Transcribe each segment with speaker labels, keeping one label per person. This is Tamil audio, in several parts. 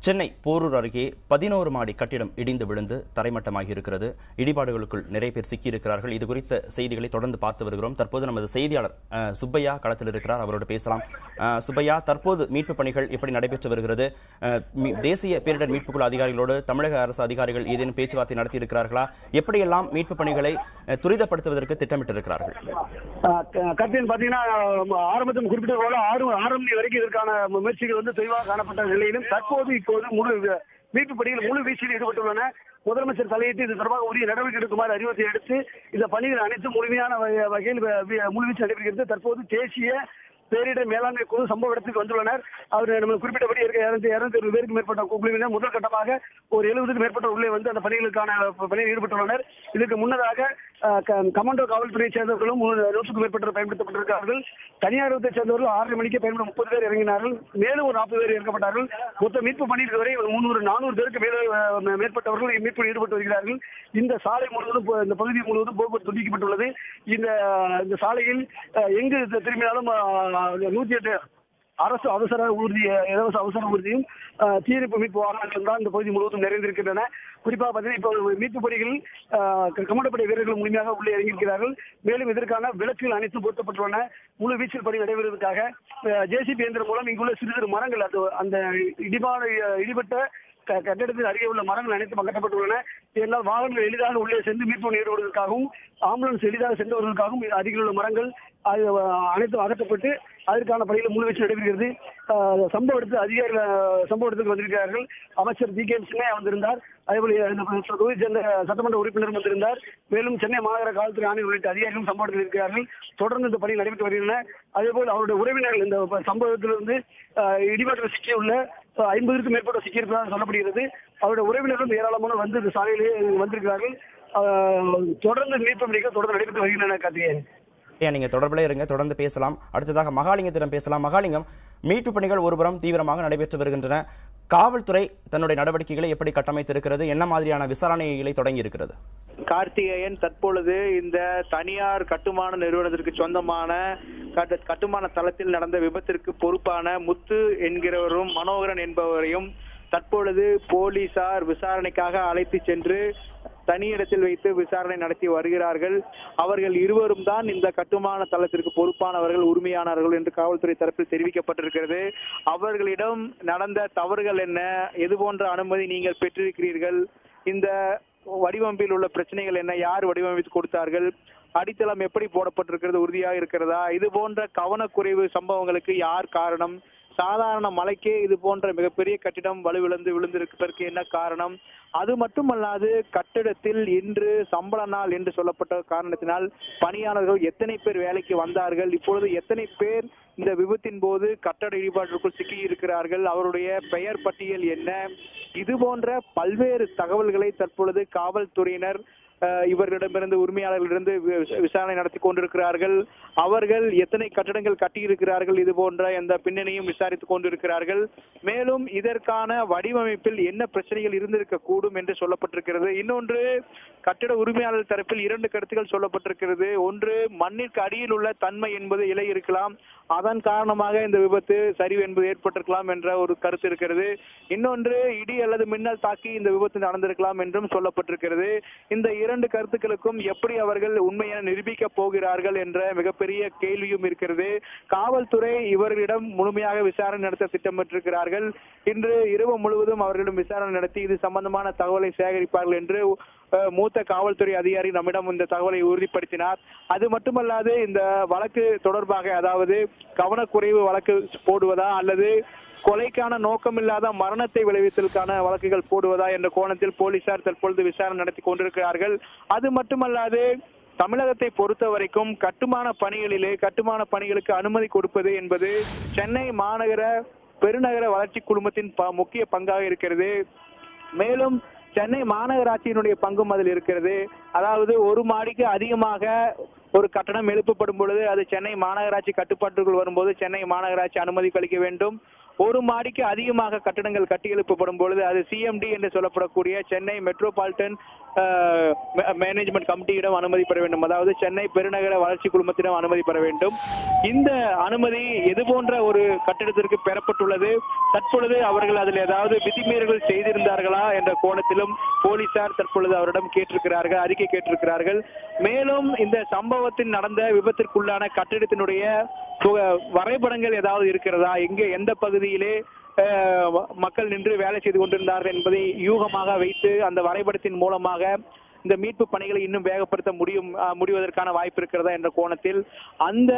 Speaker 1: சென்னை போரூர் அருகே 11 மாடி கட்டிடம் இடிந்து விழுந்து தரைமட்டமாகி இருக்கிறது. இடிபாடுகளுக்குள் நிறைய பேர் சிக்கியிருக்கிறார்கள். இது குறித்த செய்திகளை தொடர்ந்து பார்த்து வருகிறோம். தற்போது நமது செய்தியாளர் சுப்பையா களத்தில் இருக்கிறார். அவரோடு பேசலாம். சுப்பையா, தற்போது மீட்பு பணிகள் எப்படி நடைபெற்று வருகிறது? தேசிய பேரிடர் மீட்புக்குழு அதிகாரிகளோடு தமிழக அரசு அதிகாரிகள் ஏதேனும் பேச்சுவார்த்தை நடத்தி இருக்கிறார்களா? எப்படியெல்லாம் மீட்பு பணிகளை துரிதப்படுத்துவதற்கு திட்டமிட்டிருக்கிறார்கள்?
Speaker 2: பாத்தீங்கன்னா ஆரம்பத்தில் குறிப்பிட்ட போல 6 மணி வரைக்கும் இதற்கான முயற்சிகள் தெளிவாக காணப்பட்ட நிலையிலும் தற்போது மீட்பு பணிகள் முழு வீச்சில் ஈடுபட்டுள்ளன. முதலமைச்சர் தலையிட்டு இது தொடர்பாக உரிய நடவடிக்கை எடுக்குமாறு அறிவுறுத்தி எடுத்து இந்த பணிகள் அனைத்தும் முழுமையான வகையில் முழுவீச்சு நடைபெறுகிறது. தற்போது தேசிய பேரிடர் மேலாண்மை குழு சம்பவ இடத்துக்கு வந்துள்ளனர். அவர் நம்ம குறிப்பிட்டபடி 220 பேருக்கு மேற்பட்ட குழுவினர் முதல் கட்டமாக ஒரு 70க்கும் மேற்பட்ட உள்ளே அந்த பணிகளுக்கான பணியில் ஈடுபட்டுள்ளனர். இதுக்கு முன்னதாக கமாண்டோ காவல்துறையை சேர்ந்தவர்களும் 100க்கும் மேற்பட்டவர் பயன்படுத்தப்பட்டிருக்கிறார்கள். தனியாரத்தை சேர்ந்தவர்கள் 6:30 மணிக்கு பயன்பட 30 பேர் இறங்கினார்கள். மேலும் ஒரு 40 பேர் இறக்கப்பட்டார்கள். மொத்த மீட்பு பணியில் வரை 300-400 பேருக்கு மேற்பட்டவர்கள் மீட்பில் ஈடுபட்டு வருகிறார்கள். இந்த சாலை முழுவதும் இந்த பகுதி முழுவதும் போக்குவரத்து துண்டிக்கப்பட்டுள்ளது. இந்த சாலையில் எங்கு திரும்பினாலும் 108 அரசு அவசர ஊர்தி, இலவச அவசர ஊர்தியும் தீயணைப்பு மீட்பு வாகனங்கள் தான் இந்த பகுதி முழுவதும் நிறைந்திருக்கின்றன. குறிப்பாக பார்த்தீங்கன்னா இப்போ மீட்பு பணிகளில் கமாண்டப்படை வீரர்கள் முழுமையாக உள்ளே இறங்கியிருக்கிறார்கள். மேலும் இதற்கான விளக்குகள் அனைத்தும் பொருத்தப்பட்டுள்ளன. முழு வீச்சில் பணி நடைபெறுவதற்காக ஜேசிபி இயந்திரம் மூலம் இங்குள்ள சிறு சிறு மரங்கள் அந்த இடிபட்ட கட்டிடத்தில் அருகே உள்ள மரங்கள் அனைத்தும் அகற்றப்பட்டுள்ளன. இதனால் வாகனங்கள் எளிதாக உள்ளே சென்று மீட்பு ஈடுபடுவதற்காகவும் ஆம்புலன்ஸ் எளிதாக சென்று வருவதற்காகவும் அருகில் உள்ள மரங்கள் அனைத்தும் அகற்றப்பட்டு அதற்கான பணிகள் முழுவீச்சு நடைபெறுகிறது. சம்பவ இடத்துக்கு வந்திருக்கிறார்கள். அமைச்சர் ஜி.கே. சின்னையா வந்திருந்தார். அதேபோல தொகுதி சேர்ந்த சட்டமன்ற உறுப்பினர் வந்திருந்தார். மேலும் சென்னை மாநகர காவல்துறை ஆணையர் உள்ளிட்ட அதிகாரிகளும் சம்பவ இடத்தில் இருக்கிறார்கள். தொடர்ந்து இந்த பணி நடைபெற்று வருகின்றன. அதேபோல் அவருடைய உறவினர்கள் இந்த சம்பவத்திலிருந்து இடிபாட்டில் சிக்கியுள்ள 50க்கும் மேற்பட்ட சிக்கியிருப்பதாக சொல்லப்படுகிறது. அவருடைய உறவினர்களும் ஏராளமான இந்த சாலையிலேயே வந்திருக்கிறார்கள். தொடர்ந்து மீட்பு பணிகள் தொடர்ந்து நடைபெற்று வருகின்றன. கார்த்திகேயன்,
Speaker 1: நீங்க தொடர்பில் இருங்க, தொடர்ந்து பேசலாம். அடுத்ததாக மகாலிங்கத்திடம் பேசலாம். மகாலிங்கம், மீட்பு பணிகள் ஒருபுறம் தீவிரமாக நடைபெற்று வருகின்றன. காவல்துறை தன்னுடைய நடவடிக்கைகளை எப்படி கட்டமைத்திருக்கிறது? என்ன மாதிரியான விசாரணைகளை தொடங்கி இருக்கிறது?
Speaker 3: கார்த்திகேயன், தற்பொழுது இந்த தனியார் கட்டுமான நிறுவனத்திற்கு சொந்தமான கட்டுமான தளத்தில் நடந்த விபத்திற்கு பொறுப்பான முத்து என்கிறவரும் மனோகரன் என்பவரையும் தற்பொழுது போலீசார் விசாரணைக்காக அழைத்து சென்று தனியிடத்தில் வைத்து விசாரணை நடத்தி வருகிறார்கள். அவர்கள் இருவரும் தான் இந்த கட்டுமான தளத்திற்கு பொறுப்பானவர்கள், உரிமையானவர்கள் என்று காவல்துறை தரப்பில் தெரிவிக்கப்பட்டிருக்கிறது. அவர்களிடம் நடந்த தவறுகள் என்ன, எது போன்ற அனுமதி நீங்கள் பெற்றிருக்கிறீர்கள், இந்த வடிவமைப்பில் உள்ள பிரச்சனைகள் என்ன, யார் வடிவமைத்து கொடுத்தார்கள், அடித்தளம் எப்படி போடப்பட்டிருக்கிறது, உறுதியாக இருக்கிறதா, இது போன்ற கவனக்குறைவு சம்பவங்களுக்கு யார் காரணம், சாதாரண மழைக்கே இது போன்ற மிகப்பெரிய கட்டிடம் வலுவிழந்து விழுந்திருப்பதற்கு என்ன காரணம், அது மட்டுமல்லாது கட்டிடத்தில் இன்று சம்பள நாள் என்று சொல்லப்பட்ட காரணத்தினால் பணியாளர்கள் எத்தனை பேர் வேலைக்கு வந்தார்கள், இப்பொழுது எத்தனை பேர் இந்த விபத்தின் போது கட்டட இடிபாட்டிற்குள் சிக்கி இருக்கிறார்கள், அவருடைய பெயர் பட்டியல் என்ன, இது போன்ற பல்வேறு தகவல்களை தற்பொழுது காவல்துறையினர் இவர்களிடமிருந்து உரிமையாளர்களிடமிருந்து விசாரணை நடத்தி கொண்டிருக்கிறார்கள். அவர்கள் எத்தனை கட்டடங்கள் கட்டியிருக்கிறார்கள், இது போன்ற எந்த பின்னணியும் விசாரித்துக் கொண்டிருக்கிறார்கள். மேலும் இதற்கான வடிவமைப்பில் என்ன பிரச்சனைகள் இருந்திருக்க கூடும் என்று சொல்லப்பட்டிருக்கிறது. இன்னொன்று, கட்டிட உரிமையாளர் தரப்பில் 2 கருத்துக்கள் சொல்லப்பட்டிருக்கிறது. ஒன்று, மண்ணிற்கு அடியில் உள்ள தன்மை என்பது இலை இருக்கலாம், அதன் காரணமாக இந்த விபத்து சரிவு என்பது ஏற்பட்டிருக்கலாம் என்ற ஒரு கருத்து இருக்கிறது. இன்னொன்று, இடி அல்லது மின்னல் தாக்கி இந்த விபத்து நடந்திருக்கலாம் என்றும் சொல்லப்பட்டிருக்கிறது. இந்த 2 கருத்துக்களுக்கும் எப்படி அவர்கள் உண்மையை நிரூபிக்க போகிறார்கள் என்ற மிகப்பெரிய கேள்வியும் இருக்கிறது. காவல்துறை இவர்களிடம் முழுமையாக விசாரணை நடத்த திட்டமிட்டிருக்கிறார்கள். இன்று இரவு முழுவதும் அவர்களிடம் விசாரணை நடத்தி இது சம்பந்தமான தகவலை சேகரிப்பார்கள் என்று மூத்த காவல்துறை அதிகாரி நம்மிடம் இந்த தகவலை உறுதிப்படுத்தினார். அது மட்டுமல்லாது இந்த வழக்கு தொடர்பாக, அதாவது கவனக்குறைவு வழக்கு போடுவதா அல்லது கொலைக்கான நோக்கமில்லாத மரணத்தை விளைவித்தலுக்கான வழக்குகள் போடுவதா என்ற கோணத்தில் போலீசார் தற்பொழுது விசாரணை நடத்தி கொண்டிருக்கிறார்கள். அது மட்டுமல்லாது தமிழகத்தை பொறுத்த வரைக்கும் கட்டுமான பணிகளுக்கு அனுமதி கொடுப்பது என்பது சென்னை மாநகர பெருநகர வளர்ச்சி குழுமத்தின் முக்கிய பங்காக இருக்கிறது. மேலும் சென்னை மாநகராட்சியினுடைய பங்கும் அதில் இருக்கிறது. அதாவது 1 மாடிக்கு அதிகமாக ஒரு கட்டணம் எழுப்பப்படும் பொழுது அது சென்னை மாநகராட்சி கட்டுப்பாட்டுக்குள் வரும்போது சென்னை மாநகராட்சி அனுமதி அளிக்க வேண்டும். ஒரு மாடிக்கு அதிகமாக கட்டடங்கள் கட்டி எழுப்பப்படும் பொழுது அது சிஎம்டி என்று சொல்லப்படக்கூடிய சென்னை மெட்ரோபாலிட்டன் மேனேஜ்மெண்ட் கமிட்டியிடம் அனுமதி பெற வேண்டும். அதாவது சென்னை பெருநகர வளர்ச்சி குழுமத்திடம் அனுமதி பெற வேண்டும். இந்த அனுமதி எது போன்ற ஒரு கட்டிடத்திற்கு பெறப்பட்டுள்ளது, தற்பொழுது அவர்கள் அதில் ஏதாவது விதிமீறல்கள் செய்திருந்தார்களா என்ற கோணத்திலும் போலீசார் தற்பொழுது அவரிடம் கேட்டிருக்கிறார்கள், அறிக்கை கேட்டிருக்கிறார்கள். மேலும் இந்த சம்பவத்தில் நடந்த விபத்திற்குள்ளான கட்டிடத்தினுடைய வரைபடங்கள் ஏதாவது இருக்கிறதா, எங்கே எந்த பகுதியிலே மக்கள் நின்று வேலை செய்து கொண்டிருந்தார்கள் என்பதை யூகமாக வைத்து அந்த வரைபடத்தின் மூலமாக இந்த மீட்பு பணிகளை இன்னும் வேகப்படுத்த முடிவதற்கான வாய்ப்பு இருக்கிறதா என்ற கோணத்தில் அந்த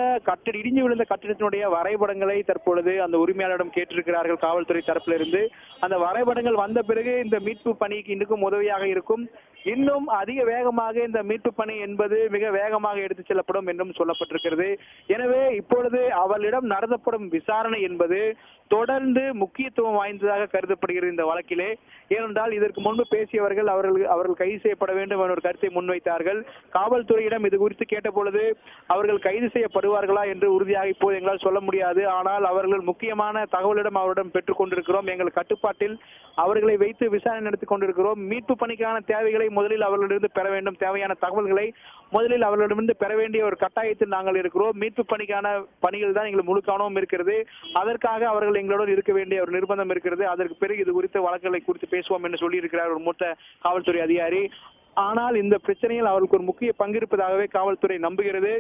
Speaker 3: இடிஞ்சு விழுந்த கட்டிடத்தினுடைய வரைபடங்களை தற்பொழுது அந்த உரிமையாளரிடம் கேட்டிருக்கிறார்கள் காவல்துறை தரப்பிலிருந்து. அந்த வரைபடங்கள் வந்த பிறகு இந்த மீட்பு பணிக்கு இன்னும் உதவியாக இருக்கும். இன்னும் அதிக வேகமாக இந்த மீட்பு பணி என்பது மிக வேகமாக எடுத்துச் செல்லப்படும் என்றும் சொல்லப்பட்டிருக்கிறது. எனவே இப்பொழுது அவர்களிடம் நடத்தப்படும் விசாரணை என்பது தொடர்ந்து முக்கியத்துவம் வாய்ந்ததாக கருதப்படுகிறது இந்த வழக்கிலே. ஏனென்றால் இதற்கு முன்பு பேசியவர்கள் அவர்கள் கைது செய்யப்பட வேண்டும் என்ற ஒரு கருத்தை முன்வைத்தார்கள். காவல்துறையிடம் இது குறித்து கேட்டபொழுது அவர்கள் கைது செய்யப்படுவார்களா என்று உறுதியாக இப்போது எங்களால் சொல்ல முடியாது. ஆனால் அவர்கள் முக்கியமான தகவலிடம் அவரிடம் பெற்றுக் கொண்டிருக்கிறோம். எங்கள் கட்டுப்பாட்டில் அவர்களை வைத்து விசாரணை நடத்திக் கொண்டிருக்கிறோம். மீட்பு பணிக்கான தேவைகளை முதலில் அவர்களிடமிருந்து பெற வேண்டும், தேவையான தகவல்களை முதலில் அவர்களிடமிருந்து பெற வேண்டிய ஒரு கட்டாயத்தில் நாங்கள் இருக்கிறோம். மீட்பு பணிக்கான பணிகள் தான் எங்களுக்கு முழு கவனமும் இருக்கிறது. அதற்காக அவர்கள் எங்களுடன் இருக்க வேண்டிய ஒரு நிர்பந்தம் இருக்கிறது. அதற்கு பிறகு இது குறித்த வழக்குகளை குறித்து பேசுவோம் என்று சொல்லியிருக்கிறார் ஒரு மூத்த காவல்துறை அதிகாரி. ஆனால் இந்த பிரச்சனையில் அவர்களுக்கு ஒரு முக்கிய பங்கு இருப்பதாகவே காவல்துறை நம்புகிறது.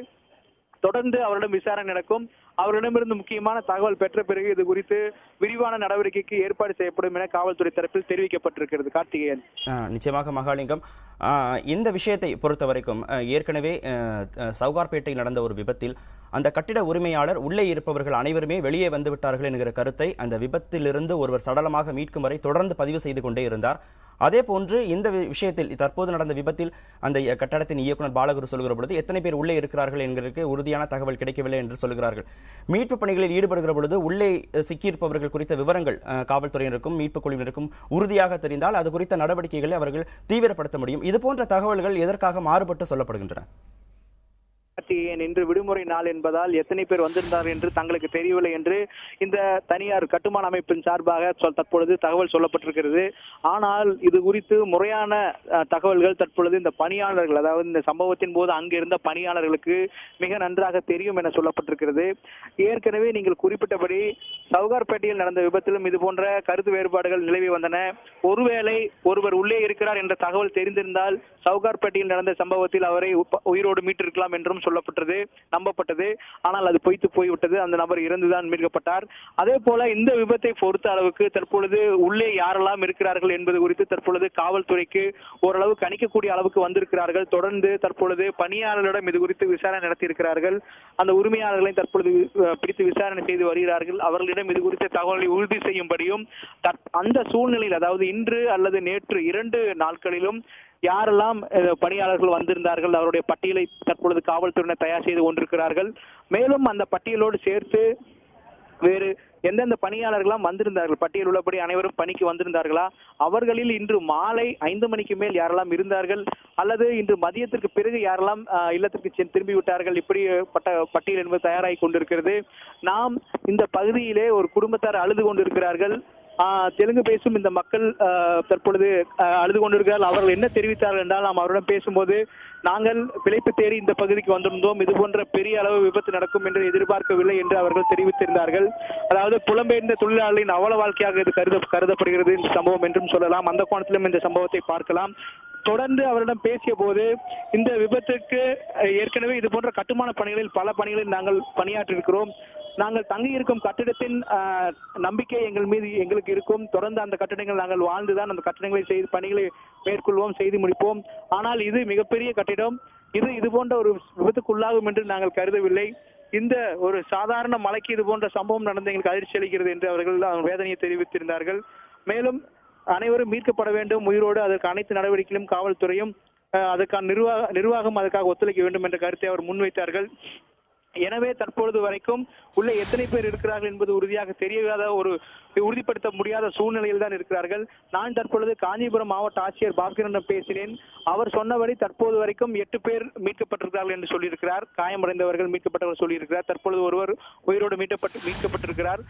Speaker 3: தொடர்ந்து அவரிடம் விசாரணை நடக்கும். அவரிடமிருந்து முக்கியமான தகவல் பெற்ற பிறகு இது குறித்து விரிவான நடவடிக்கைக்கு ஏற்பாடு செய்யப்படும் என காவல்துறை தரப்பில் தெரிவிக்கப்பட்டிருக்கிறது. கார்த்திகேயன்.
Speaker 1: நிச்சயமாக மகாலிங்கம், இந்த விஷயத்தை பொறுத்த வரைக்கும் ஏற்கனவே சவுகார்பேட்டையில் நடந்த ஒரு விபத்தில் அந்த கட்டிட உரிமையாளர் உள்ளே இருப்பவர்கள் அனைவருமே வெளியே வந்து விட்டார்கள் என்கிற கருத்தை அந்த விபத்திலிருந்து ஒருவர் சடலமாக மீட்கும் வரை தொடர்ந்து பதிவு செய்து கொண்டே இருந்தார். அதே போன்று இந்த விஷயத்தில் தற்போது நடந்த விபத்தில் அந்த கட்டடத்தின் இயக்குநர் பாலகுரு சொல்கிற பொழுது எத்தனை பேர் உள்ளே இருக்கிறார்கள் என்கிறதுக்கு உறுதியான தகவல் கிடைக்கவில்லை என்று சொல்கிறார்கள். மீட்பு பணிகளில் ஈடுபடுகிற பொழுது உள்ளே சிக்கியிருப்பவர்கள் குறித்த விவரங்கள் காவல்துறையினருக்கும் மீட்பு குழுவினருக்கும் உறுதியாக தெரிந்தால் அது குறித்த நடவடிக்கைகளை அவர்கள் தீவிரப்படுத்த முடியும். இதுபோன்ற தகவல்கள் எதற்காக மாறுபட்டு சொல்லப்படுகின்றன?
Speaker 3: இன்று விடுமுறை நாள் என்பதால் எத்தனை பேர் வந்திருந்தார்கள் என்று தங்களுக்கு தெரியவில்லை என்று இந்த தனியார் கட்டுமான அமைப்பின் சார்பாக தற்பொழுது தகவல் சொல்லப்பட்டிருக்கிறது. ஆனால் இது குறித்து முறையான தகவல்கள் தற்பொழுது இந்த பணியாளர்கள், அதாவது இந்த சம்பவத்தின் போது அங்கிருந்த பணியாளர்களுக்கு மிக நன்றாக தெரியும் என சொல்லப்பட்டிருக்கிறது. ஏற்கனவே நீங்கள் குறிப்பிட்டபடி சவுகார்பேட்டையில் நடந்த விபத்திலும் இது போன்ற கருத்து வேறுபாடுகள் நிலவி வந்தன. ஒருவேளை ஒருவர் உள்ளே இருக்கிறார் என்ற தகவல் தெரிந்திருந்தால் சவுகார்பேட்டையில் நடந்த சம்பவத்தில் அவரை உயிரோடு மீட்டிருக்கலாம் என்றும் சொல்லப்பட்டது, நம்பப்பட்டது. ஆனால் அது பொய்த்து போய்விட்டது. அந்த நபர் இறந்துதான் மீட்கப்பட்டார். அதே போல இந்த விபத்தை பொறுத்த அளவுக்கு தற்பொழுது உள்ளே யாரெல்லாம் இருக்கிறார்கள் என்பது குறித்து தற்பொழுது காவல்துறைக்கு ஓரளவு கணிக்கக்கூடிய அளவுக்கு வந்திருக்கிறார்கள். தொடர்ந்து தற்பொழுது பணியாளர்களிடம் இது குறித்து விசாரணை நடத்தியிருக்கிறார்கள். அந்த உரிமையாளர்களை தற்பொழுது பிடித்து விசாரணை செய்து வருகிறார்கள். அவர்களிடம் இது குறித்த தகவலை உறுதி செய்யும்படியும் அந்த சூழ்நிலையில், அதாவது இன்று அல்லது நேற்று 2 நாட்களிலும் யாரெல்லாம் பணியாளர்கள் வந்திருந்தார்கள் அவருடைய பட்டியலை தற்பொழுது காவல்துறையினர் தயார் செய்து கொண்டிருக்கிறார்கள். மேலும் அந்த பட்டியலோடு சேர்த்து வேறு எந்தெந்த பணியாளர்களாம் வந்திருந்தார்கள், பட்டியல் உள்ளபடி அனைவரும் பணிக்கு வந்திருந்தார்களா, அவர்களில் இன்று மாலை 5 மணிக்கு மேல் யாரெல்லாம் இருந்தார்கள் அல்லது இன்று மதியத்திற்கு பிறகு யாரெல்லாம் இல்லத்திற்கு திரும்பி விட்டார்கள், இப்படிப்பட்ட பட்டியல் என்பது தயாராகி கொண்டிருக்கிறது. நாம் இந்த பகுதியிலே ஒரு குடும்பத்தார் அழுது கொண்டிருக்கிறார்கள். தெலுங்கு பேசும் இந்த மக்கள் தற்பொழுது அழுது கொண்டிருக்கிறார்கள். அவர்கள் என்ன தெரிவித்தார்கள் என்றால், நாம் அவரிடம் பேசும்போது நாங்கள் பிழைப்பு தேடி இந்த பகுதிக்கு வந்திருந்தோம், இது போன்ற பெரிய அளவு விபத்து நடக்கும் என்று எதிர்பார்க்கவில்லை என்று அவர்கள் தெரிவித்திருந்தார்கள். அதாவது புலம்பெயர்ந்த தொழிலாளர்களின் அவல வாழ்க்கையாக இது கருதப்படுகிறது இந்த சம்பவம் என்றும் சொல்லலாம். அந்த கோணத்திலும் இந்த சம்பவத்தை பார்க்கலாம். தொடர்ந்து அவரிடம் பேசிய போது இந்த விபத்துக்கு ஏற்கனவே இது போன்ற கட்டுமான பணிகளில் பல பணிகளில் நாங்கள் பணியாற்றிருக்கிறோம். நாங்கள் தங்கி இருக்கும் கட்டிடத்தின் நம்பிக்கை எங்கள் மீது எங்களுக்கு இருக்கும். தொடர்ந்து அந்த கட்டிடங்கள் நாங்கள் வாழ்ந்துதான் அந்த கட்டிடங்களை செய்து பணிகளை மேற்கொள்வோம், செய்து முடிப்போம். ஆனால் இது மிகப்பெரிய கட்டிடம், இது போன்ற ஒரு விபத்துக்குள்ளாகும் என்று நாங்கள் கருதவில்லை. இந்த ஒரு சாதாரண மலைக்கு இது போன்ற சம்பவம் நடந்து எங்களுக்கு அதிர்ச்சி அளிக்கிறது என்று அவர்கள் வேதனையை தெரிவித்திருந்தார்கள். மேலும் அனைவரும் மீட்கப்பட வேண்டும் உயிரோடு. அதற்கு அனைத்து நடவடிக்கைகளும் காவல்துறையும் அதற்கான நிர்வாகம் அதற்காக ஒத்துழைக்க வேண்டும் என்ற கருத்தை அவர் முன்வைத்தார்கள். எனவே தற்பொழுது வரைக்கும் உள்ள எத்தனை பேர் இருக்கிறார்கள் என்பது உறுதியாக தெரியாத, ஒரு உறுதிப்படுத்த முடியாத சூழ்நிலையில் தான் இருக்கிறார்கள். நான் தற்பொழுது காஞ்சிபுரம் மாவட்ட ஆட்சியர் பாஸ்கரனிடம் பேசினேன். அவர் சொன்னபடி தற்போது வரைக்கும் 8 பேர் மீட்கப்பட்டிருக்கிறார்கள் என்று சொல்லியிருக்கிறார். காயமடைந்தவர்கள் மீட்கப்பட்டவர்கள் சொல்லியிருக்கிறார். தற்பொழுது ஒருவர் உயிரோடு மீட்கப்பட்டிருக்கிறார்.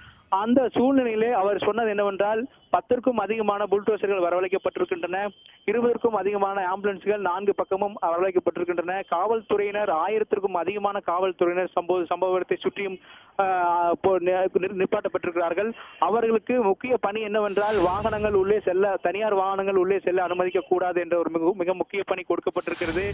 Speaker 3: அந்த சூழ்நிலையிலே அவர் சொன்னது என்னவென்றால் 10க்கும் அதிகமான புல்டோசர்கள் வரவழைக்கப்பட்டிருக்கின்றன, 20க்கும் அதிகமான ஆம்புலன்ஸ்கள் 4 பக்கமும் வரவழைக்கப்பட்டிருக்கின்றன, காவல்துறையினர் 1000க்கும் அதிகமான காவல்துறையினர் சம்பவ இடத்தை சுற்றியும் நிப்பாட்டப்பட்டிருக்கிறார்கள். அவர்களுக்கு முக்கிய பணி என்னவென்றால் வாகனங்கள் உள்ளே செல்ல, தனியார் வாகனங்கள் உள்ளே செல்ல அனுமதிக்க கூடாது என்ற ஒரு மிக முக்கிய பணி கொடுக்கப்பட்டிருக்கிறது.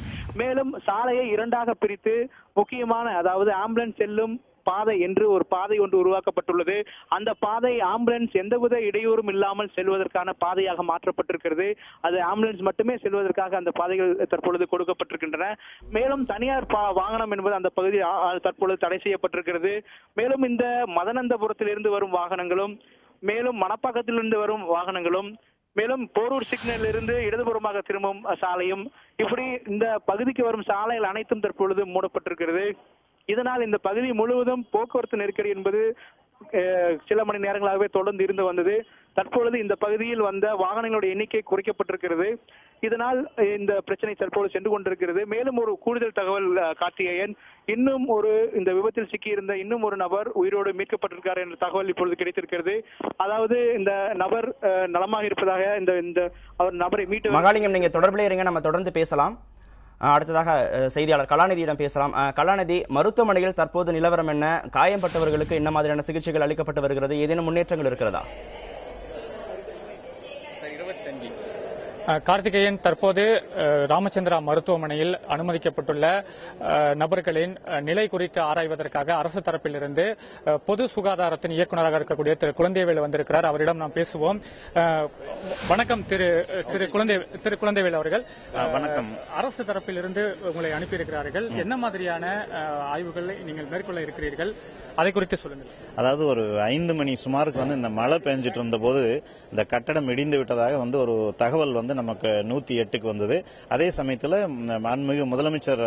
Speaker 3: மேலும் சாலையை 2ஆக பிரித்து முக்கியமான, அதாவது ஆம்புலன்ஸ் செல்லும் பாதை என்று ஒரு பாதை ஒன்று உருவாக்கப்பட்டுள்ளது. அந்த பாதை ஆம்புலன்ஸ் எந்தவித இடையூறும் இல்லாமல் செல்வதற்கான பாதையாக மாற்றப்பட்டிருக்கிறது. அது ஆம்புலன்ஸ் மட்டுமே செல்வதற்காக அந்த பாதைகள் தற்பொழுது கொடுக்கப்பட்டிருக்கின்றன. மேலும் தனியார் வாகனம் என்பது அந்த பகுதி தற்பொழுது தடை செய்யப்பட்டிருக்கிறது. மேலும் இந்த மதனந்தபுரத்திலிருந்து வரும் வாகனங்களும், மேலும் மணப்பாக்கத்திலிருந்து வரும் வாகனங்களும், மேலும் போரூர் சிக்னல் இருந்து இடதுபுறமாக திரும்பும் சாலையும், இப்படி இந்த பகுதிக்கு வரும் சாலைகள் அனைத்தும் தற்பொழுது மூடப்பட்டிருக்கிறது. இதனால் இந்த பகுதி முழுவதும் போக்குவரத்து நெருக்கடி என்பது சில மணி நேரங்களாகவே தொடர்ந்து இருந்து வந்தது. தற்பொழுது இந்த பகுதியில் வந்த வாகனங்களுடைய எண்ணிக்கை குறைக்கப்பட்டிருக்கிறது. இதனால் இந்த பிரச்சனை தற்போது சென்று கொண்டிருக்கிறது. மேலும் ஒரு கூடுதல் தகவல் கார்த்திகேயன், இன்னும் இந்த விபத்தில் சிக்கியிருந்த இன்னும் ஒரு நபர் உயிரோடு மீட்கப்பட்டிருக்கார் என்ற தகவல் இப்பொழுது கிடைத்திருக்கிறது. அதாவது இந்த நபர் நலமாக இருப்பதாக இந்த அவர் நபரை மீட்டு.
Speaker 1: மகாலிங்கம், நீங்க தொடர்பிலே இருங்க, நம்ம தொடர்ந்து பேசலாம். அடுத்ததாக செய்தியாளர் கலாநிதியிடம் பேசலாம். கலாநிதி, மருத்துவமனையில் தற்போது நிலவரம் என்ன? காயம்பட்டவர்களுக்கு என்ன மாதிரியான சிகிச்சைகள் அளிக்கப்பட்டு வருகிறது? ஏதேனும் முன்னேற்றங்கள் இருக்கிறதா?
Speaker 4: கார்த்திகேயன், தற்போது ராமச்சந்திரா மருத்துவமனையில் அனுமதிக்கப்பட்டுள்ள நபர்களின் நிலை குறித்து ஆராய்வதற்காக அரசு தரப்பிலிருந்து பொது சுகாதாரத்தின் இயக்குநராக இருக்கக்கூடிய திரு குழந்தைவேலு வந்திருக்கிறார். அவரிடம் நாம் பேசுவோம். வணக்கம் திரு குழந்தைவேலு அவர்கள்.
Speaker 5: வணக்கம்.
Speaker 4: அரசு தரப்பிலிருந்து உங்களை அனுப்பியிருக்கிறார்கள். என்ன மாதிரியான ஆய்வுகளை நீங்கள் மேற்கொள்ள இருக்கிறீர்கள், அதை குறித்து சொல்லுங்கள்.
Speaker 5: அதாவது ஒரு 5 மணி சுமாருக்கு இந்த மழை பெஞ்சிட்டு இருந்த போது இந்த கட்டடம் இடிந்து விட்டதாக ஒரு தகவல் நமக்கு 108க்கு வந்தது. அதே சமயத்தில் மாண்புமிகு முதலமைச்சர்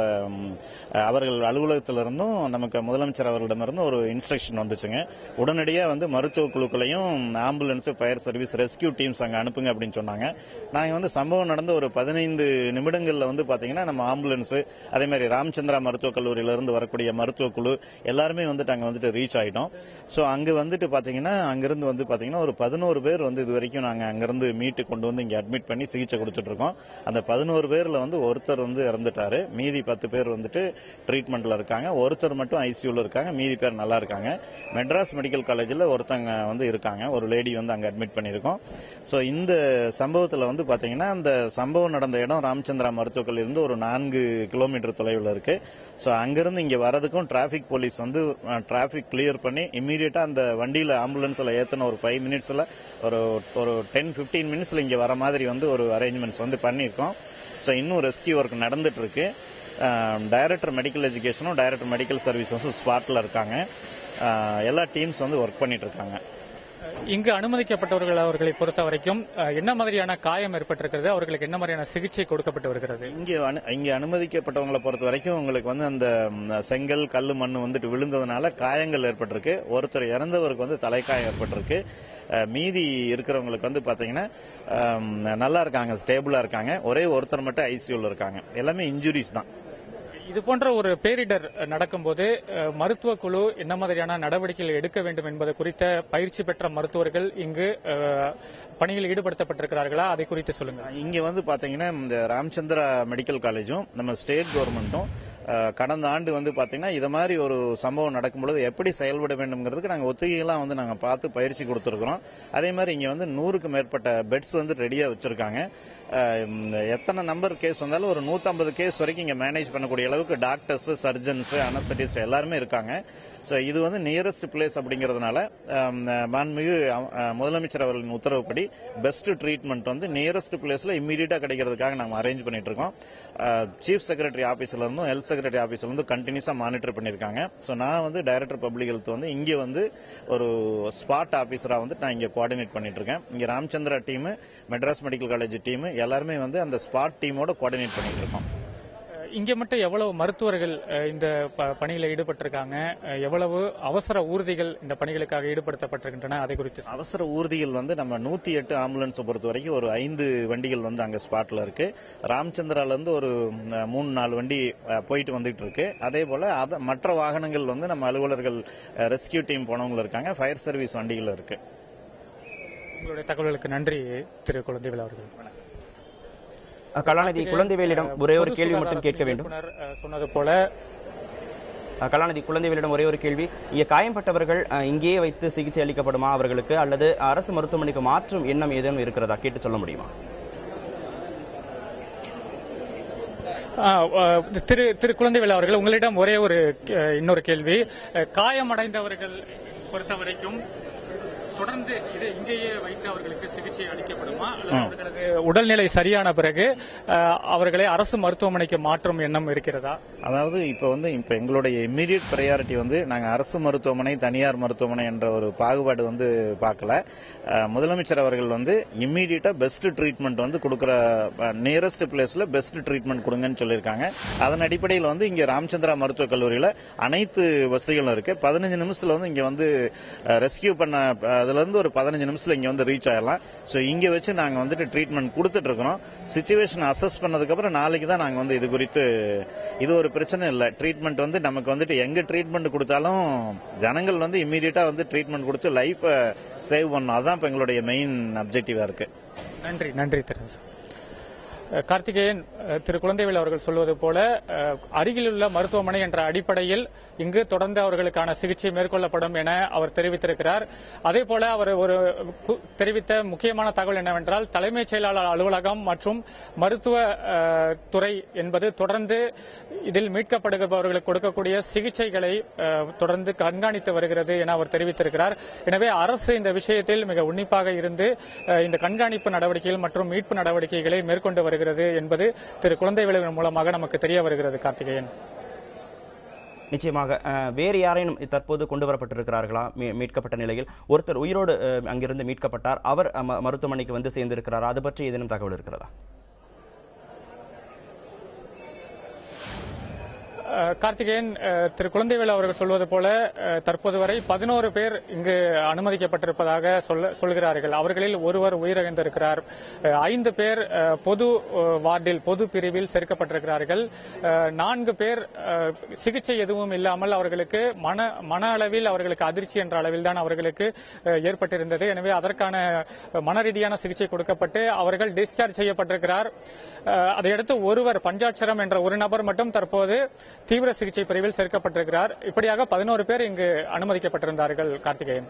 Speaker 5: அவர்கள் அலுவலகத்திலிருந்தும் நமக்கு முதலமைச்சர் அவர்களிடமிருந்து ஒரு இன்ஸ்ட்ரக்ஷன் வந்துச்சுங்க. உடனடியாக மருத்துவ குழுக்களையும் ambulance, fire service, rescue teams அங்கே அனுப்புங்க அப்படின்னு சொன்னாங்க. நாங்கள் சம்பவம் நடந்த ஒரு 15 நிமிடங்களில் பாத்தீங்கன்னா நம்ம ஆம்புலன்ஸ், அதே மாதிரி ராமச்சந்திரா மருத்துவக் கல்லூரியிலிருந்து வரக்கூடிய மருத்துவ குழு எல்லாருமே அங்கே ரீச் ஆயிட்டோம். ஸோ அங்கே பாத்தீங்கன்னா அங்கிருந்து பாத்தீங்கன்னா ஒரு 11 பேர் இது வரைக்கும் நாங்கள் அங்கிருந்து மீட்டு கொண்டு இங்கே அட்மிட் பண்ணி சிகிச்சை கொடுத்துட்டு இருக்கோம். அந்த 11 பேர்ல ஒருத்தர் இறந்துட்டாரு. மீதி 10 பேர் ட்ரீட்மெண்ட்ல இருக்காங்க. ஒருத்தர் மட்டும் ஐசியூல இருக்காங்க. மீதி பேர் நல்லா இருக்காங்க. மெட்ராஸ் மெடிக்கல் காலேஜில் ஒருத்தங்க இருக்காங்க. ஒரு லேடி அங்கே அட்மிட் பண்ணியிருக்கோம். ஸோ இந்த சம்பவத்தில் பாத்தீங்கன்னா அந்த சம்பவம் நடந்த இடம் ராமச்சந்திரா மருத்துவக் கல்லூரியிலிருந்து ஒரு 4 கிலோமீட்டர் தொலைவில் இருக்கு. ஸோ அங்கிருந்து இங்கே வரதுக்கும் டிராபிக் போலீஸ் டிராபிக் கிளியர் பண்ணி இம்மீடியட்டா அந்த வண்டியில ஆம்புலன்ஸ்ல ஏத்தின ஒரு 5 மினிட்ஸ்ல ஒரு 10-15 மினிட்ஸ்ல இங்க வர மாதிரி ஒரு அரேஞ்ச்மெண்ட்ஸ் பண்ணியிருக்கோம். ஸோ இன்னும் ரெஸ்கியூ ஒர்க் நடந்துட்டு இருக்கு. டைரக்டர் மெடிக்கல் எஜுகேஷனும் டைரக்டர் மெடிக்கல் சர்வீசஸும் ஸ்பாட்ல இருக்காங்க. எல்லா டீம்ஸ் ஒர்க் பண்ணிட்டு இருக்காங்க.
Speaker 4: இங்கு அனுமதிக்கப்பட்டவர்கள் அவர்களை பொறுத்த வரைக்கும் என்ன மாதிரியான காயம் ஏற்பட்டிருக்கிறது, அவர்களுக்கு என்ன மாதிரியான சிகிச்சை கொடுக்கப்பட்டு வருகிறது?
Speaker 5: இங்க அனுமதிக்கப்பட்டவங்களை பொறுத்த வரைக்கும் உங்களுக்கு அந்த செங்கல், கல்லு, மண்ணு விழுந்ததுனால காயங்கள் ஏற்பட்டிருக்கு. ஒருத்தர் இறந்தவருக்கு தலைக்காயம் ஏற்பட்டிருக்கு. மீதி இருக்கிறவங்களுக்கு பாத்தீங்கன்னா நல்லா இருக்காங்க, ஸ்டேபிளா இருக்காங்க. ஒரே ஒருத்தர் மட்டும் ஐசியூல இருக்காங்க. எல்லாமே இன்ஜுரிஸ் தான்.
Speaker 4: இது போன்ற ஒரு பேரிடர் நடக்கும்போது மருத்துவ குழு என்ன மாதிரியான நடவடிக்கைகள் எடுக்க வேண்டும் என்பது குறித்த பயிற்சி பெற்ற மருத்துவர்கள் இங்கு பணியில் ஈடுபடுத்தப்பட்டிருக்கிறார்களா, அதை குறித்து சொல்லுங்க.
Speaker 5: இங்க பாத்தீங்கன்னா இந்த ராமச்சந்திரா மெடிக்கல் காலேஜும் நம்ம ஸ்டேட் கவர்மெண்ட்டும் கடந்த ஆண்டு பாத்தீங்கன்னா இது மாதிரி ஒரு சம்பவம் நடக்கும்பொழுது எப்படி செயல்பட வேண்டும்ங்கிறதுக்கு நாங்கள் ஒத்திகையெல்லாம் நாங்கள் பார்த்து பயிற்சி கொடுத்துருக்கிறோம். அதே மாதிரி இங்க 100க்கும் மேற்பட்ட பெட்ஸ் ரெடியா வச்சிருக்காங்க. எத்தனை நம்பர் கேஸ் வந்தாலும் ஒரு 150 கேஸ் வரைக்கும் இங்க மேனேஜ் பண்ணக்கூடிய அளவுக்கு டாக்டர்ஸ், சர்ஜன்ஸ், அனஸ்தட்டிஸ்ட் எல்லாருமே இருக்காங்க. ஸோ இது நியரஸ்ட் பிளேஸ் அப்படிங்கிறதுனால மாண்புமிகு முதலமைச்சர் அவர்களின் உத்தரவுப்படி பெஸ்ட் ட்ரீட்மெண்ட் நியரஸ்ட் பிளேஸ்ல இம்மீடியட்டா கிடைக்கிறதுக்காக நாங்கள் அரேஞ்ச் பண்ணிட்டு இருக்கோம். சீஃப் செக்ரட்டரி ஆபீஸ்ல இருந்தும் ஹெல்த் செக்ரட்டரி ஆபீஸ்ல இருந்தும் கண்டினியூஸா மானிட்டர் பண்ணிருக்காங்க. ஸோ நான் டைரக்டர் பப்ளிக் ஹெல்த் இங்க ஒரு ஸ்பாட் ஆபீசரா நான் இங்க கோஆர்டினேட் பண்ணிட்டு இருக்கேன். இங்க Ramachandra team, Madras medical college team எல்லாருமே அந்த ஸ்பாட் டீமோட கோஆர்டினேட் பண்ணிட்டு இருக்கோம்.
Speaker 4: இங்க மட்டும் எவ்வளவு மருத்துவர்கள் இந்த பணியில ஈடுபட்டிருக்காங்க, எவ்வளவு அவசர ஊர்திகள் இந்த பணிகளுக்காக ஈடுபடுத்தப்பட்டிருக்கின்றன, அதை குறித்து?
Speaker 5: அவசர ஊர்திகள் வந்து நம்ம 108 ஆம்புலன்ஸ் பொறுத்த வரைக்கும் ஒரு 5 வண்டிகள் வந்து அங்க ஸ்பாட்ல இருக்கு. ராமச்சந்திரால இருந்து ஒரு 3-4 வண்டி போயிட்டு வந்துட்டு இருக்கு. அதே போல மற்ற வாகனங்கள் வந்து நம்ம அலுவலர்கள் ரெஸ்கியூ டீம் போனவங்க இருக்காங்க, ஃபயர் சர்வீஸ் வண்டிகள் இருக்கு.
Speaker 4: உங்களுடைய தகவல்களுக்கு நன்றி திரு குழந்தைவேல் அவர்கள்.
Speaker 1: கலாநிதி, குழந்தைவேலிடம் ஒரே ஒரு கேள்வி மட்டும் கேட்க வேண்டும்.
Speaker 4: சொன்னது போல
Speaker 1: கலாநிதி, குழந்தைவேலிடம் ஒரே ஒரு கேள்வி. இங்கே காயம்பட்டவர்கள் இங்கேயே வைத்து சிகிச்சை அளிக்கப்படுமா அவர்களுக்கு, அல்லது அரசு மருத்துவமனைக்கு மாற்றும் எண்ணம் ஏதேனும் இருக்கிறதா, கேட்டு சொல்ல முடியுமா?
Speaker 4: திரு குழந்தைவேல் அவர்கள், உங்களிடம் ஒரே ஒரு இன்னொரு கேள்வி. காயமடைந்தவர்கள் பொறுத்தவரைக்கும் தொடர்ந்து இது இங்கேயே வைத்து அவர்களுக்கு சிகிச்சை அளிக்கப்படுமா, அல்லது அவர்களது உடல்நிலை சரியான பிறகு அவர்களை அரசு மருத்துவமனைக்கு மாற்றும் எண்ணம் இருக்கிறதா?
Speaker 5: அதாவது இப்ப எங்களுடைய இம்மீடியட் பிரையாரிட்டி வந்து நாங்க அரசு மருத்துவமனை தனியார் மருத்துவமனை என்ற ஒரு பாகுபாடு வந்து பார்க்கல. முதலமைச்சர் அவர்கள் வந்து இம்மீடியட்டா பெஸ்ட் ட்ரீட்மெண்ட் வந்து கொடுக்கிற நியரஸ்ட் பிளேஸ்ல பெஸ்ட் ட்ரீட்மெண்ட் கொடுங்கன்னு சொல்லியிருக்காங்க. அதன் அடிப்படையில் வந்து இங்க ராமச்சந்திரா மருத்துவக் கல்லூரியில அனைத்து வசதிகளும் இருக்கு. 15 நிமிஷத்துல வந்து இங்க வந்து ரெஸ்கியூ பண்ண அதுல இருந்து ஒரு 15 நிமிஷத்துல இங்க வந்து ரீச் ஆயிடலாம். சோ இங்க வச்சு நாங்க வந்துட்டு ட்ரீட்மெண்ட் கொடுத்துட்டு இருக்கிறோம். சிச்சுவேஷன் அசஸ் பண்ணதுக்கு அப்புறம் நாளைக்கு தான் நாங்க வந்து இது குறித்து, இது ஒரு பிரச்சனை இல்ல. ட்ரீட்மெண்ட் வந்து நமக்கு வந்துட்டு எங்க ட்ரீட்மெண்ட் கொடுத்தாலும் ஜனங்கள் வந்து இம்மீடியட்டா வந்து ட்ரீட்மெண்ட் கொடுத்து லைஃப் சேவ் பண்ணணும். அதான் இப்ப எங்களுடைய மெயின் அப்ஜெக்டிவா இருக்கு.
Speaker 4: நன்றி நன்றி திரு கார்த்திகேயன். திரு குழந்தைவேல் அவர்கள் சொல்வது போல அருகிலுள்ள மருத்துவமனை என்ற அடிப்படையில் இங்கு தொடர்ந்து அவர்களுக்கான சிகிச்சை மேற்கொள்ளப்படும் என அவர் தெரிவித்திருக்கிறார். அதே போல அவர் ஒரு தெரிவித்த முக்கியமான தகவல் என்னவென்றால், தலைமைச் செயலாளர் அலுவலகம் மற்றும் மருத்துவ துறை என்பது தொடர்ந்து இதில் மீட்கப்படுபவர்களுக்கு கொடுக்கக்கூடிய சிகிச்சைகளை தொடர்ந்து கண்காணித்து வருகிறது என அவர் தெரிவித்திருக்கிறார். எனவே அரசு இந்த விஷயத்தில் மிக உன்னிப்பாக இருந்து இந்த கண்காணிப்பு நடவடிக்கைகள் மற்றும் மீட்பு நடவடிக்கைகளை மேற்கொண்டு வருகிறது என்பது திரு குழந்தைவேலின் மூலமாக நமக்கு தெரிய வருகிறது. கார்த்திகேயன்,
Speaker 1: நிச்சயமாக வேறு யாரேனும் தற்போது கொண்டு வரப்பட்டிருக்கிறார்களா? மீட்கப்பட்ட நிலையில் ஒருத்தர் உயிரோடு அங்கிருந்து மீட்கப்பட்டார், அவர் மருத்துவமனைக்கு வந்து சேர்ந்திருக்கிறாரா? அது பற்றி ஏதேனும் தகவல் இருக்கிறதா?
Speaker 4: கார்த்திகேயன், திரு குழந்தைவேல் அவர்கள் சொல்வது போல தற்போது வரை 11 பேர் இங்கு அனுமதிக்கப்பட்டிருப்பதாக சொல்கிறார்கள். அவர்களில் ஒருவர் உயிரிழந்திருக்கிறார். 5 பேர் பொது வார்டில், பொது பிரிவில் சேர்க்கப்பட்டிருக்கிறார்கள். 4 பேர் சிகிச்சை எதுவும் இல்லாமல் அவர்களுக்கு மன அளவில் அவர்களுக்கு அதிர்ச்சி என்ற அளவில் தான் அவர்களுக்கு ஏற்பட்டிருந்தது. எனவே அதற்கான மன ரீதியான சிகிச்சை கொடுக்கப்பட்டு அவர்கள் டிஸ்சார்ஜ் செய்யப்பட்டிருக்கிறார். அதையடுத்து ஒருவர், பஞ்சாட்சரம் என்ற ஒரு நபர் மட்டும் தற்போது தீவிர சிகிச்சை பிரிவில் சேர்க்கப்பட்டிருக்கிறார். இப்படியாக 11 பேர் இங்கு அனுமதிக்கப்பட்டிருந்தார்கள். கார்த்திகேயன்.